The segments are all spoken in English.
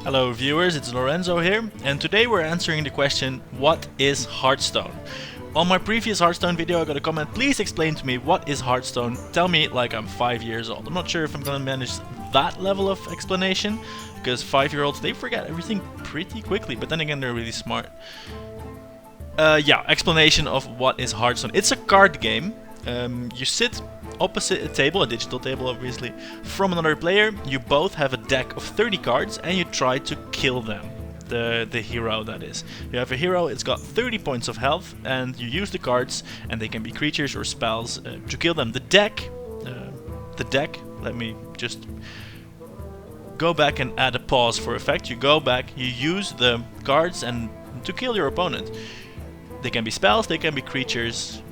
Hello viewers, it's Lorenzo here, and today we're answering the question, what is Hearthstone? On my previous Hearthstone video I got a comment, please explain to me what is Hearthstone, tell me like I'm 5 years old. I'm not sure if I'm gonna manage that level of explanation, because 5-year-olds, they forget everything pretty quickly, but then again they're really smart. Yeah, explanation of what is Hearthstone. It's a card game. You sit opposite a table, a digital table obviously, from another player. You both have a deck of 30 cards and you try to kill them. The hero, that is. You have a hero, it's got 30 points of health, and you use the cards, and they can be creatures or spells, to kill them. The deck, let me just go back and add a pause for effect. You go back, you use the cards and to kill your opponent. They can be spells, they can be creatures,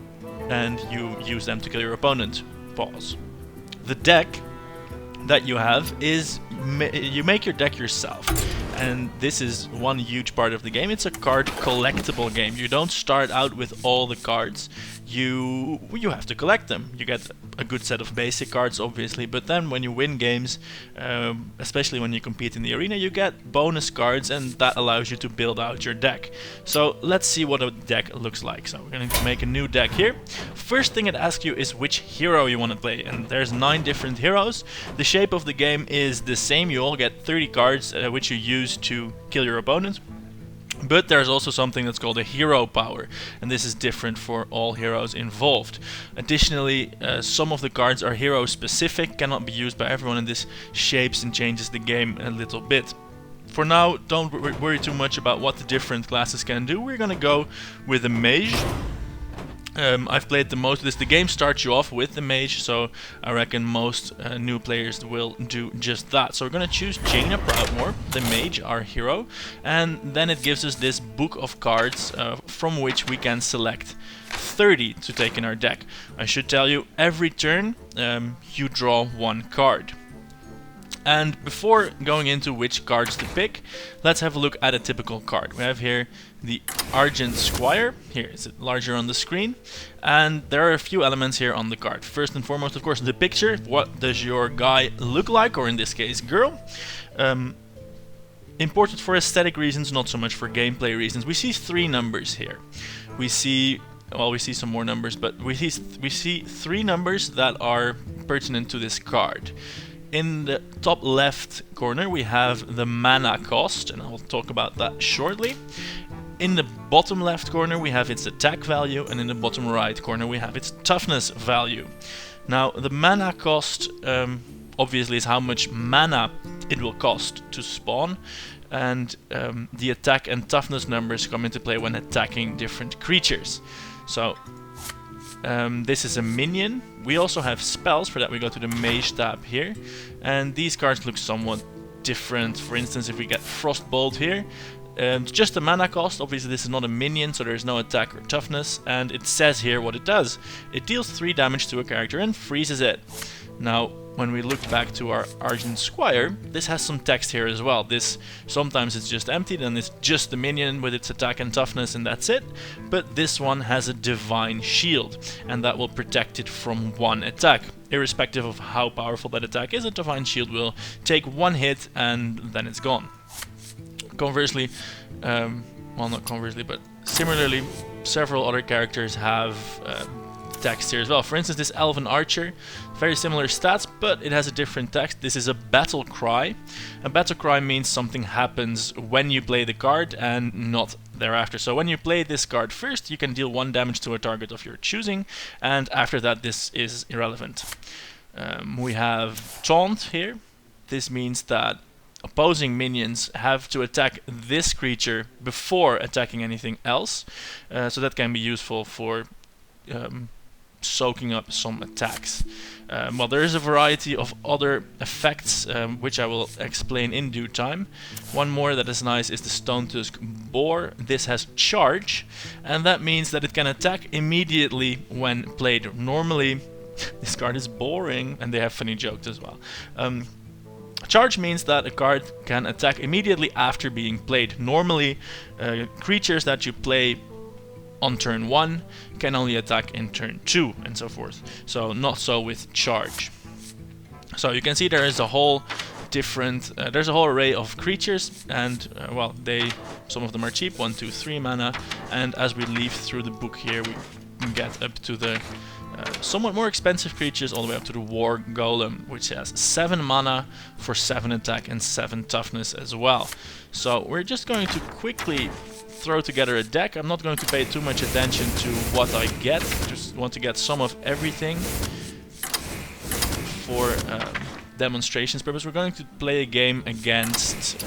and you use them to kill your opponent. Pause. The deck that you have is, you make your deck yourself, and this is one huge part of the game. It's a card collectible game. You don't start out with all the cards. You have to collect them. You get a good set of basic cards obviously, but then when you win games, especially when you compete in the arena, you get bonus cards, and that allows you to build out your deck. So let's see what a deck looks like. So we're going to make a new deck here. First thing it asks you is which hero you want to play, and there's 9 different heroes. The shape of the game is the same. You all get 30 cards which you use to kill your opponent. But there's also something that's called a hero power, and this is different for all heroes involved. Additionally, some of the cards are hero specific, cannot be used by everyone, and this shapes and changes the game a little bit. For now, don't worry too much about what the different classes can do. We're gonna go with the mage. I've played the most of this. The game starts you off with the mage, so I reckon most new players will do just that. So we're going to choose Jaina Proudmoore, the mage, our hero, and then it gives us this book of cards from which we can select 30 to take in our deck. I should tell you, every turn you draw 1 card. And before going into which cards to pick, let's have a look at a typical card. We have here the Argent Squire. Here, is it larger on the screen? And there are a few elements here on the card. First and foremost, of course, the picture. What does your guy look like, or in this case, girl? Important for aesthetic reasons, not so much for gameplay reasons. We see 3 numbers here. We see some more numbers, but we see 3 numbers that are pertinent to this card. In the top left corner we have the mana cost, and I'll talk about that shortly. In the bottom left corner we have its attack value, and in the bottom right corner we have its toughness value. Now the mana cost obviously is how much mana it will cost to spawn, and the attack and toughness numbers come into play when attacking different creatures. So this is a minion. We also have spells. For that we go to the mage tab here, and these cards look somewhat different. For instance, if we get Frostbolt here, just the mana cost. Obviously this is not a minion, so there's no attack or toughness, and it says here what it does. It deals 3 damage to a character and freezes it. Now when we look back to our Argent Squire, this has some text here as well. This, sometimes it's just empty, then it's just the minion with its attack and toughness, and that's it. But this one has a divine shield, and that will protect it from 1 attack. Irrespective of how powerful that attack is, a divine shield will take 1 hit and then it's gone. Conversely, well, not conversely, but similarly, several other characters have text here as well. For instance, this Elven Archer, very similar stats, but it has a different text. This is a battle cry. A battle cry means something happens when you play the card and not thereafter. So when you play this card first, you can deal 1 damage to a target of your choosing, and after that this is irrelevant. We have Taunt here. This means that opposing minions have to attack this creature before attacking anything else, so that can be useful for soaking up some attacks. Well, there is a variety of other effects which I will explain in due time. One more that is nice is the Stone Tusk Boar. This has charge, and that means that it can attack immediately when played. Normally this card is boring, and they have funny jokes as well. Charge means that a card can attack immediately after being played. Normally creatures that you play on turn 1 can only attack in turn 2 and so forth. So not so with charge. So you can see there is a whole different, there's a whole array of creatures, and well, some of them are cheap, 1, 2, 3 mana, and as we leaf through the book here, we can get up to the somewhat more expensive creatures, all the way up to the War Golem, which has 7 mana for 7 attack and 7 toughness as well. So we're just going to quickly throw together a deck. I'm not going to pay too much attention to what I get, just want to get some of everything for demonstrations purpose. We're going to play a game against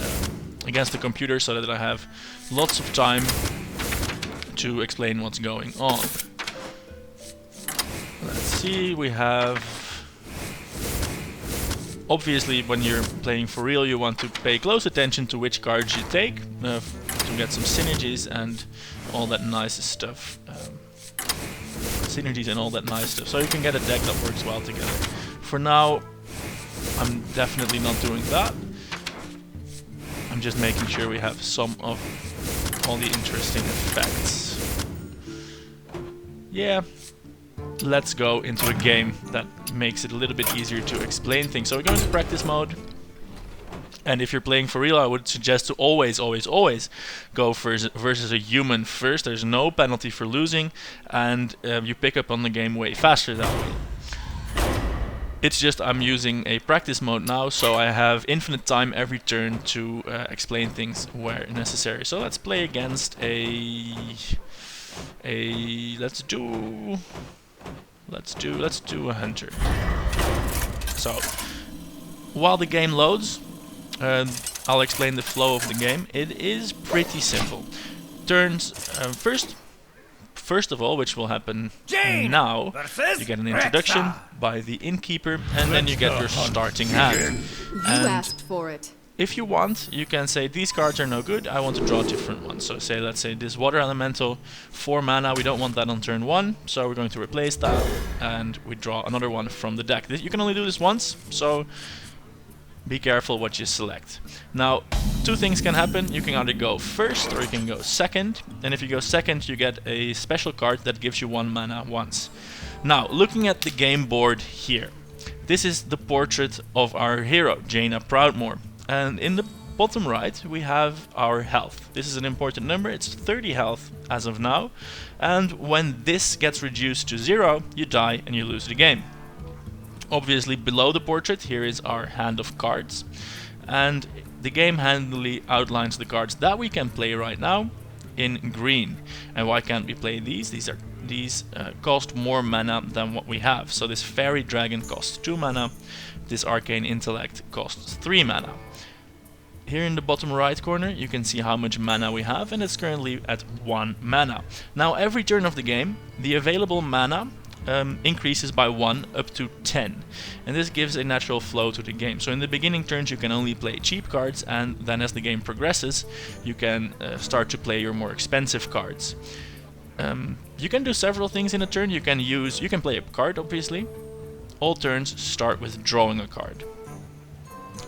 the computer so that I have lots of time to explain what's going on. Let's see, we have... Obviously, when you're playing for real, you want to pay close attention to which cards you take to get some synergies and all that nice stuff. Synergies and all that nice stuff, so you can get a deck that works well together. For now, I'm definitely not doing that. I'm just making sure we have some of all the interesting effects. Yeah. Let's go into a game that makes it a little bit easier to explain things. So we're going to practice mode, and if you're playing for real, I would suggest to always go versus a human first. There's no penalty for losing, and you pick up on the game way faster that way. It's just I'm using a practice mode now, so I have infinite time every turn to explain things where necessary. So let's play against let's do a hunter. So while the game loads, I'll explain the flow of the game. It is pretty simple. Turns first of all, which will happen now, you get an introduction by the innkeeper, and then you get your starting hand. You asked for it. If you want, you can say these cards are no good, I want to draw different ones. So say, let's say this water elemental, 4 mana, we don't want that on turn 1, so we're going to replace that, and we draw another one from the deck. You can only do this once, so be careful what you select. Now, 2 things can happen. You can either go first or you can go second, and if you go second, you get a special card that gives you 1 mana once. Now, looking at the game board here, this is the portrait of our hero, Jaina Proudmoore. And in the bottom right, we have our health. This is an important number. It's 30 health as of now. And when this gets reduced to 0, you die and you lose the game. Obviously, below the portrait, here is our hand of cards. And the game handily outlines the cards that we can play right now in green. And why can't we play these? These cost more mana than what we have. So this Fairy Dragon costs 2 mana. This Arcane Intellect costs 3 mana. Here in the bottom right corner you can see how much mana we have, and it's currently at 1 mana. Now every turn of the game the available mana increases by 1 up to 10, and this gives a natural flow to the game. So in the beginning turns you can only play cheap cards, and then as the game progresses you can start to play your more expensive cards. You can do several things in a turn. You can play a card, obviously. All turns start with drawing a card.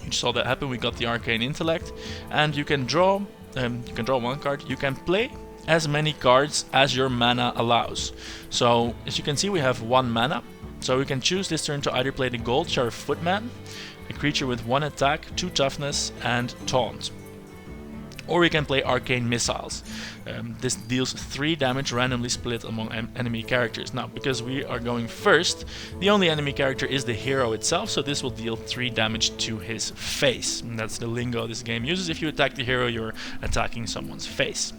You saw that happen. We got the Arcane Intellect, and you can draw 1 card. You can play as many cards as your mana allows. So as you can see, we have 1 mana, so we can choose this turn to either play the Gold Sheriff Footman, a creature with 1 attack, 2 toughness and Taunt, or we can play Arcane Missiles. This deals 3 damage randomly split among enemy characters. Now, because we are going first, the only enemy character is the hero itself, so this will deal 3 damage to his face. And that's the lingo this game uses. If you attack the hero, you're attacking someone's face.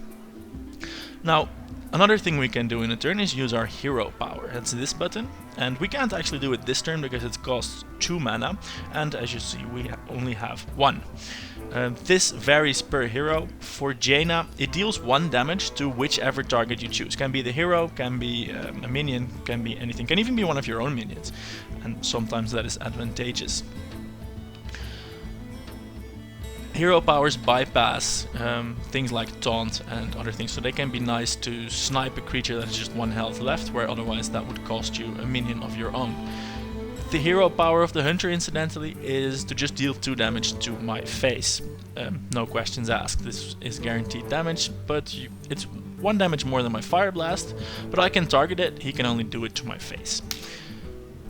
Now, another thing we can do in a turn is use our hero power. That's this button, and we can't actually do it this turn because it costs 2 mana, and as you see, we only have 1. This varies per hero. For Jaina, it deals 1 damage to whichever target you choose. Can be the hero, can be a minion, can be anything, can even be one of your own minions, and sometimes that is advantageous. Hero powers bypass things like Taunt and other things, so they can be nice to snipe a creature that has just 1 health left, where otherwise that would cost you a minion of your own. The hero power of the hunter, incidentally, is to just deal 2 damage to my face. No questions asked. This is guaranteed damage, but it's 1 damage more than my Fire Blast, but I can target it, he can only do it to my face.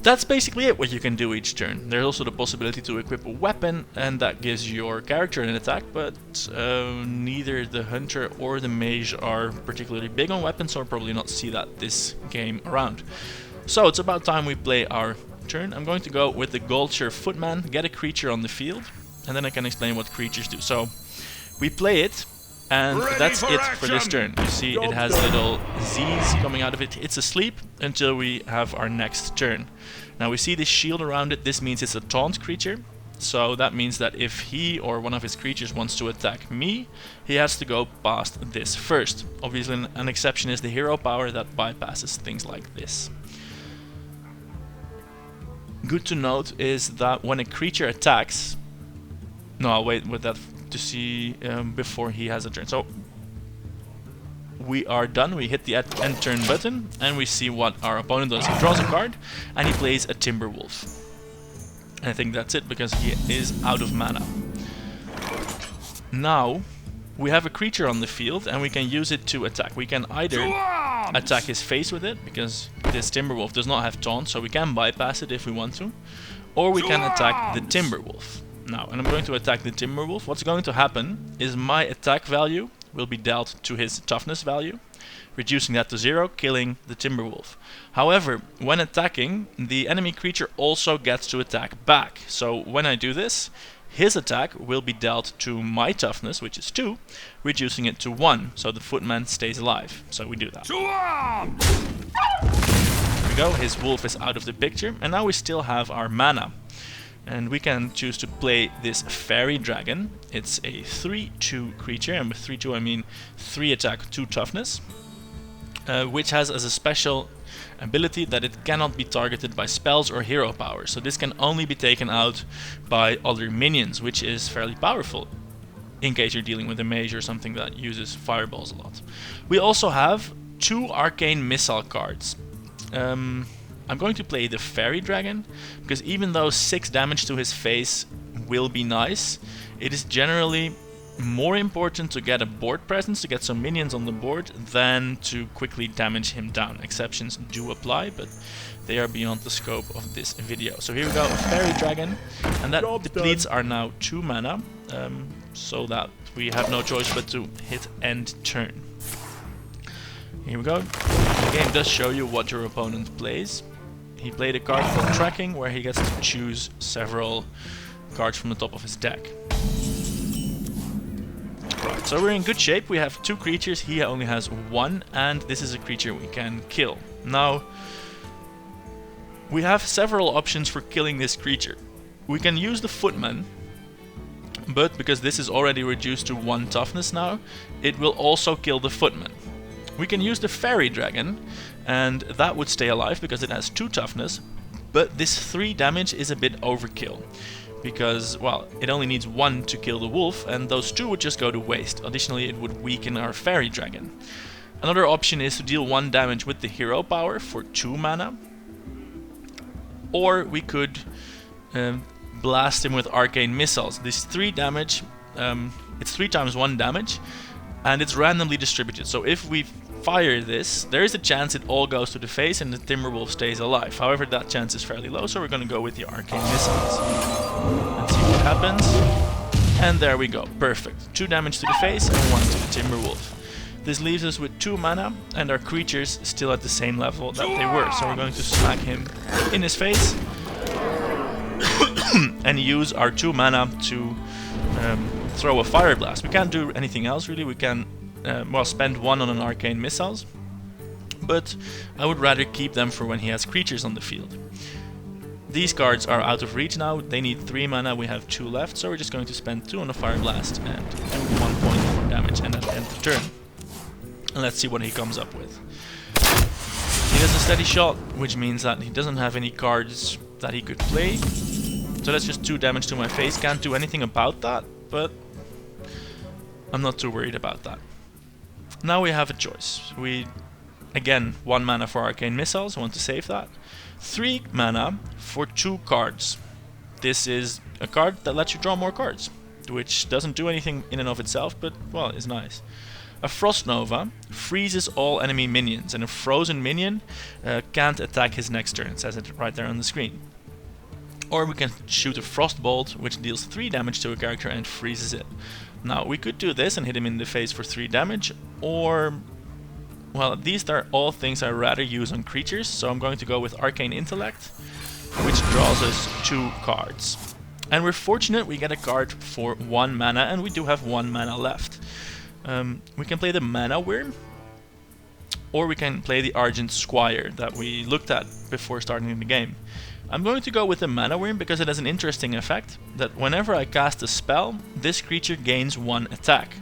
that's basically it, what you can do each turn. There's also the possibility to equip a weapon, and that gives your character an attack, but neither the hunter or the mage are particularly big on weapons, so I'll probably not see that this game around. So it's about time we play our turn. I'm going to go with the Gulcher Footman, get a creature on the field, and then I can explain what creatures do. So we play it, and that's it for this turn. You see it has little Z's coming out of it. It's asleep until we have our next turn. Now we see this shield around it. This means it's a taunt creature. So that means that if he or one of his creatures wants to attack me, he has to go past this first. Obviously an exception is the hero power that bypasses things like this. Good to note is that when a creature attacks... No, I'll wait with that to see before he has a turn. So we are done. We hit the end turn button and we see what our opponent does. He draws a card and he plays a Timberwolf. And I think that's it because he is out of mana. Now we have a creature on the field and we can use it to attack. We can either attack his face with it, because this Timberwolf does not have taunt, so we can bypass it if we want to, or we can attack the Timberwolf. Now, and I'm going to attack the Timberwolf. What's going to happen is my attack value will be dealt to his toughness value, reducing that to 0, killing the Timberwolf. However, when attacking, the enemy creature also gets to attack back. So when I do this, his attack will be dealt to my toughness, which is 2, reducing it to 1, so the footman stays alive. So we do that. There we go, his wolf is out of the picture, and now we still have our mana. And we can choose to play this fairy dragon. It's a 3/2 creature, and with 3/2 I mean 3 attack, 2 toughness, which has as a special ability that it cannot be targeted by spells or hero powers. So this can only be taken out by other minions, which is fairly powerful in case you're dealing with a mage or something that uses fireballs a lot. We also have 2 arcane missile cards. I'm going to play the fairy dragon because even though 6 damage to his face will be nice, it is generally more important to get a board presence, to get some minions on the board, than to quickly damage him down. Exceptions do apply, but they are beyond the scope of this video. So here we go, a fairy dragon, and that depletes our now 2 mana, so that we have no choice but to hit end turn. Here we go. The game does show you what your opponent plays. He played a card called Tracking, where he gets to choose several cards from the top of his deck. Right, so we're in good shape. We have 2 creatures, he only has 1, and this is a creature we can kill. Now, we have several options for killing this creature. We can use the Footman, but because this is already reduced to 1 toughness now, it will also kill the Footman. We can use the Fairy Dragon, and that would stay alive because it has 2 toughness, but this 3 damage is a bit overkill. Because, well, it only needs 1 to kill the wolf, and those 2 would just go to waste. Additionally, it would weaken our fairy dragon. Another option is to deal 1 damage with the hero power for 2 mana. Or we could blast him with arcane missiles. This 3 damage, it's 3 times 1 damage, and it's randomly distributed. So if we fire this, there is a chance it all goes to the face and the Timberwolf stays alive. However, that chance is fairly low, so we're going to go with the arcane missiles. Let's see what happens. And there we go, perfect. 2 damage to the face and 1 to the Timberwolf. This leaves us with 2 mana and our creatures still at the same level that they were. So we're going to smack him in his face and use our 2 mana to throw a fire blast. We can't do anything else really. We can well, spend 1 on an arcane missiles, but I would rather keep them for when he has creatures on the field. These cards are out of reach now. They need 3 mana, we have 2 left, so we're just going to spend 2 on a fire blast and do 1 point for damage and then end the turn. And let's see what he comes up with. He does a steady shot, which means that he doesn't have any cards that he could play. So that's just 2 damage to my face. Can't do anything about that, but I'm not too worried about that. Now we have a choice. We, again, 1 mana for arcane missiles, I want to save that. 3 mana for 2 cards. This is a card that lets you draw more cards, which doesn't do anything in and of itself, but, well, is nice. A Frost Nova freezes all enemy minions, and a frozen minion can't attack his next turn. It says it right there on the screen. Or we can shoot a Frost Bolt, which deals 3 damage to a character and freezes it. Now, we could do this and hit him in the face for 3 damage, or... well, these are all things I rather use on creatures, so I'm going to go with Arcane Intellect, which draws us 2 cards. And we're fortunate we get a card for 1 mana, and we do have 1 mana left. We can play the Mana Wyrm, or we can play the Argent Squire that we looked at before starting the game. I'm going to go with the Mana Wyrm because it has an interesting effect, that whenever I cast a spell, this creature gains 1 attack.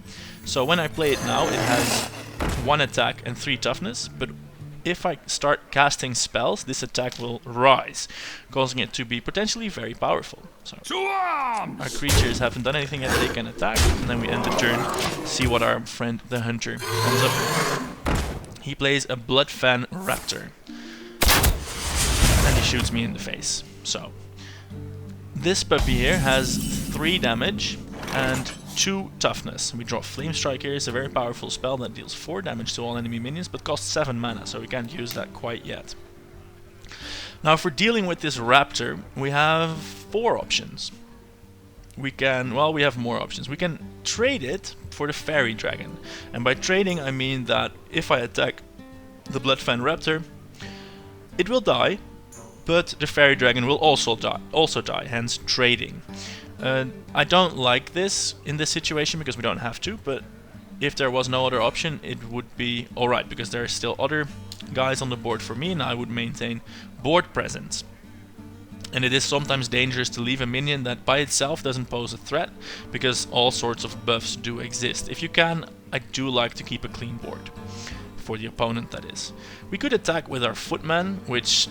So when I play it now, it has 1 attack and 3 toughness, but if I start casting spells, this attack will rise, causing it to be potentially very powerful. So our creatures haven't done anything yet, they can attack, and then we end the turn, see what our friend the Hunter comes up with. He plays a Bloodfang Raptor, and he shoots me in the face. So this puppy here has 3 damage and 2 toughness. We draw Flame Strike here. It's a very powerful spell that deals 4 damage to all enemy minions, but costs 7 mana, so we can't use that quite yet. Now for dealing with this raptor, we have 4 options. We have more options. We can trade it for the Fairy Dragon, and by trading I mean that if I attack the Bloodfang Raptor, it will die, but the Fairy Dragon will also die, hence trading. I don't like this in this situation because we don't have to, but if there was no other option, it would be alright, because there are still other guys on the board for me, and I would maintain board presence. And it is sometimes dangerous to leave a minion that by itself doesn't pose a threat, because all sorts of buffs do exist. If you can, I do like to keep a clean board, for the opponent that is. We could attack with our Footman, which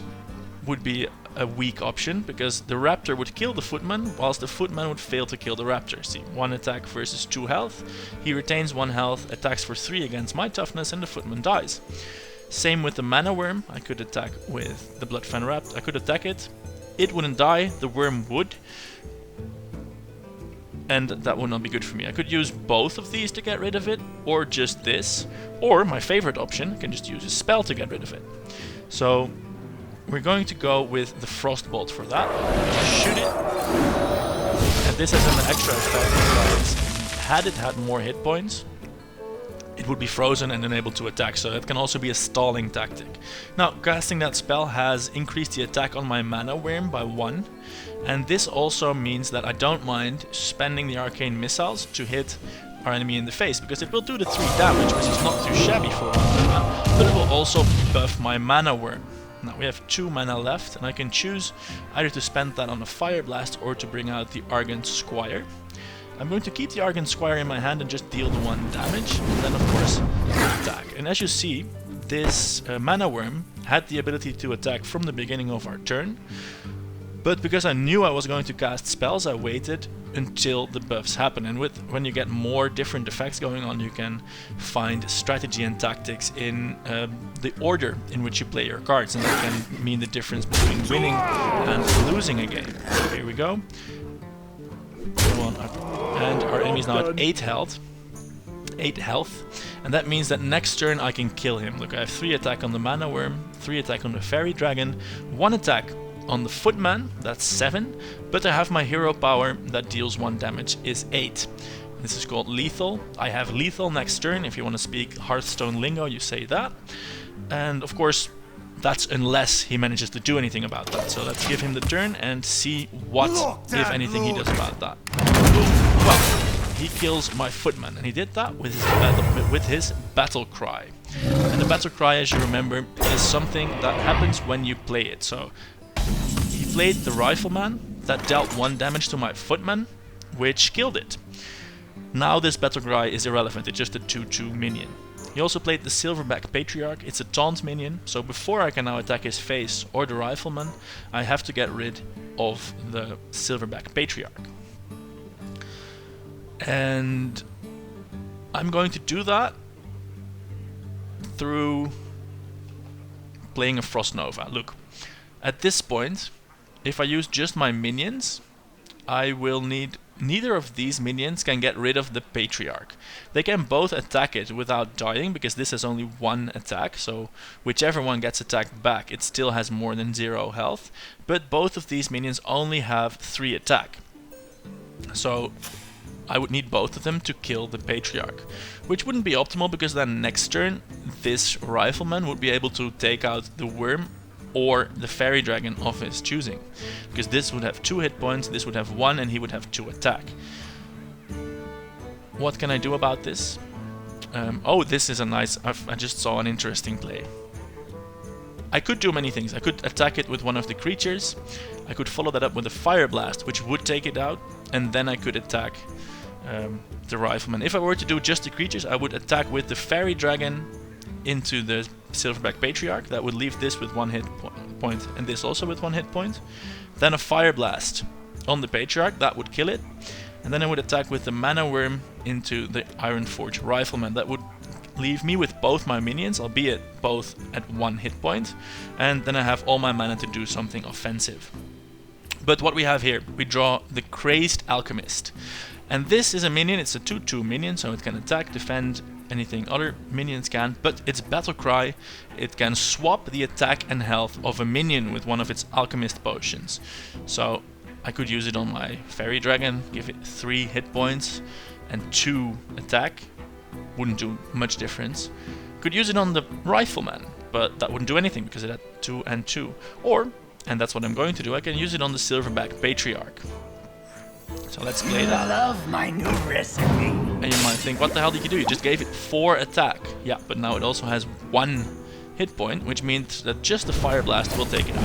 would be a weak option, because the Raptor would kill the Footman, whilst the Footman would fail to kill the Raptor. See, 1 attack versus 2 health, he retains 1 health, attacks for 3 against my toughness, and the Footman dies. Same with the Mana Wyrm. I could attack with the Bloodfang Raptor. I could attack it, it wouldn't die, the worm would, and that would not be good for me. I could use both of these to get rid of it, or just this, or my favorite option, I can just use a spell to get rid of it. So we're going to go with the Frostbolt for that. Shoot it. And this has an extra effect that had it had more hit points, it would be frozen and unable to attack, so that can also be a stalling tactic. Now, casting that spell has increased the attack on my Mana Wyrm by 1, and this also means that I don't mind spending the Arcane Missiles to hit our enemy in the face, because it will do the 3 damage, which is not too shabby for 1 mana, but it will also buff my Mana Wyrm. Now we have 2 mana left, and I can choose either to spend that on a Fire Blast or to bring out the Argent Squire. I'm going to keep the Argent Squire in my hand and just deal the 1 damage, and then of course attack. And as you see, this Mana Wyrm had the ability to attack from the beginning of our turn, but because I knew I was going to cast spells, I waited until the buffs happen. And when you get more different effects going on, you can find strategy and tactics in the order in which you play your cards, and that can mean the difference between winning and losing a game. So here we go. Go on up. And our enemy's now at 8 health, and that means that next turn I can kill him. Look, I have 3 attack on the Mana Wyrm, 3 attack on the Fairy Dragon, 1 attack on the Footman, that's 7, but I have my hero power that deals 1 damage, is 8. This is called lethal. I have lethal next turn. If you want to speak Hearthstone lingo, you say that. And of course, that's unless he manages to do anything about that. So let's give him the turn and see what, if anything, he does about that. Well, he kills my Footman, and he did that with his Battlecry. And the Battlecry, as you remember, is something that happens when you play it. So he played the Rifleman, that dealt 1 damage to my Footman, which killed it. Now this Battlecry is irrelevant, it's just a 2/2 minion. He also played the Silverback Patriarch, it's a taunt minion, so before I can now attack his face or the Rifleman, I have to get rid of the Silverback Patriarch. And I'm going to do that through playing a Frost Nova. Look, at this point, if I use just my minions, I will need neither of these minions can get rid of the Patriarch. They can both attack it without dying, because this has only one attack, so whichever one gets attacked back, it still has more than 0 health, but both of these minions only have 3 attack. So I would need both of them to kill the Patriarch, which wouldn't be optimal, because then next turn this Rifleman would be able to take out the Worm or the Fairy Dragon of his choosing, because this would have 2 hit points, this would have 1, and he would have 2 attack. What can I do about this? Oh, this is a nice... I just saw an interesting play. I could do many things. I could attack it with one of the creatures, I could follow that up with a Fire Blast, which would take it out, and then I could attack the Rifleman. If I were to do just the creatures, I would attack with the Fairy Dragon into the Silverback Patriarch. That would leave this with 1 hit point and this also with 1 hit point. Then a Fire Blast on the Patriarch, that would kill it. And then I would attack with the Mana Worm into the Ironforge Rifleman. That would leave me with both my minions, albeit both at 1 hit point. And then I have all my mana to do something offensive. But what we have here, we draw the Crazed Alchemist. And this is a minion, it's a 2/2 minion, so it can attack, defend, anything other minions can, but its Battlecry, it can swap the attack and health of a minion with one of its Alchemist potions. So I could use it on my Fairy Dragon, give it 3 hit points and 2 attack, wouldn't do much difference. Could use it on the Rifleman, but that wouldn't do anything because it had 2 and 2. Or, and that's what I'm going to do, I can use it on the Silverback Patriarch. So let's play that. I love my new recipe. And you might think, what the hell did you do? You just gave it 4 attack. Yeah, but now it also has 1 hit point, which means that just the Fire Blast will take it out.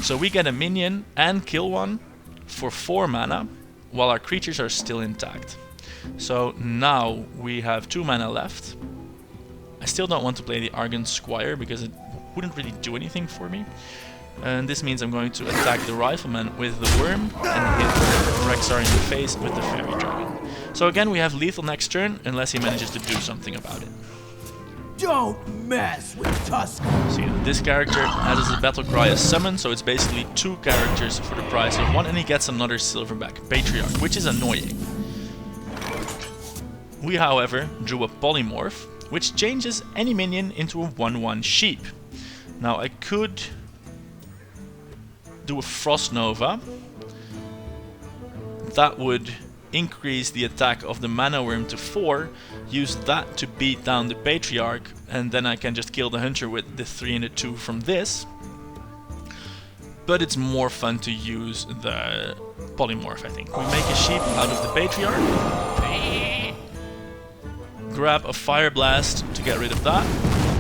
So we get a minion and kill one for 4 mana, while our creatures are still intact. So now we have 2 mana left. I still don't want to play the Argent Squire, because it wouldn't really do anything for me. And this means I'm going to attack the Rifleman with the Worm and hit Rexar in the face with the Fairy Dragon. So again, we have lethal next turn, unless he manages to do something about it. Don't mess with Tusk. See, this character has his Battlecry as summon, so it's basically 2 characters for the price of 1, and he gets another Silverback Patriarch, which is annoying. We, however, drew a Polymorph, which changes any minion into a 1/1 sheep. Now I could do a Frost Nova. That would increase the attack of the Mana Worm to 4, use that to beat down the Patriarch, and then I can just kill the Hunter with the 3 and the 2 from this. But it's more fun to use the Polymorph, I think. We make a sheep out of the Patriarch. Grab a Fire Blast to get rid of that.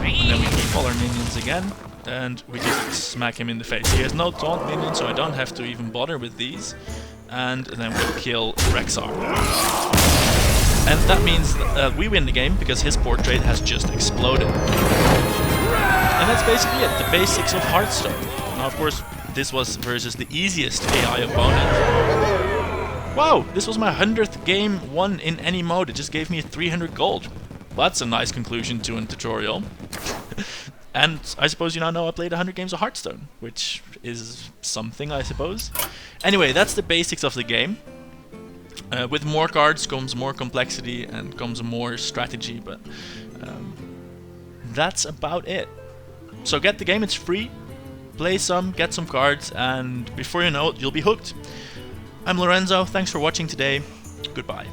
And then we keep all our minions again. And we just smack him in the face. He has no taunt minion, so I don't have to even bother with these. And then we kill Rexar. And that means that we win the game, because his portrait has just exploded. And that's basically it, the basics of Hearthstone. Now, of course, this was versus the easiest AI opponent. Wow, this was my 100th game won in any mode. It just gave me 300 gold. Well, that's a nice conclusion to a tutorial. And I suppose you now know I played 100 games of Hearthstone, which is something, I suppose. Anyway, that's the basics of the game. With more cards comes more complexity and comes more strategy, but that's about it. So get the game, it's free. Play some, get some cards, and before you know it, you'll be hooked. I'm Lorenzo, thanks for watching today. Goodbye.